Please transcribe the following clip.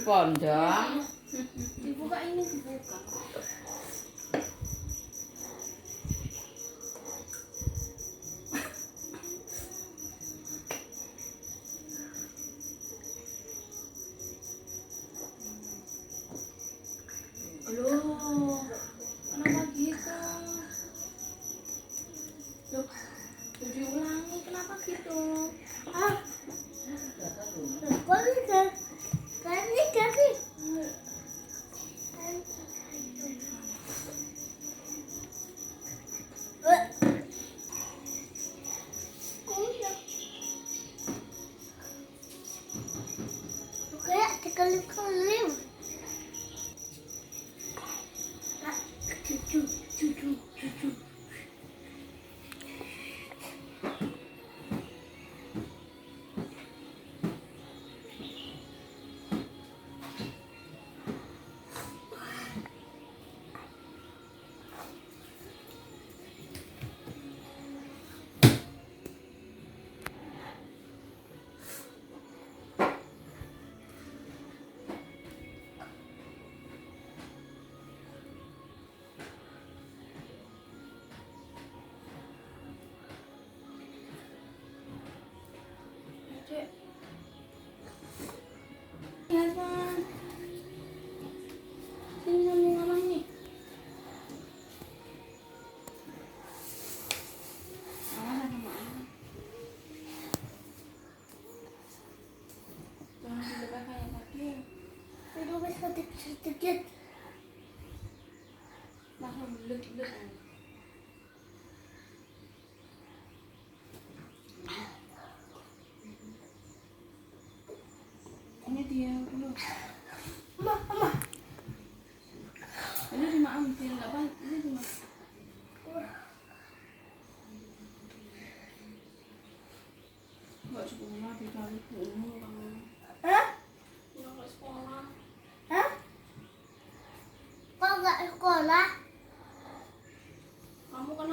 Ponjong. Dibuka ini dibuka. Loh, kenapa gitu? Loh, diulangi kenapa gitu? Ah, kok bisa? Kasih. Kayak dikali-kali. Cucu. Cek. Ya, Bang. Sini ngomong nih. Awas sama anak. Jangan dibuka kayak tadi. Itu bisa sedikit. Langsung belut-belut. Ini dia dulu. Mama. Ini cuma ambil nggak apa? Ini cuma. Nggak sekolah dikali bunuh kamu. Hah? Nggak sekolah. Hah? Kok nggak sekolah? Kamu kan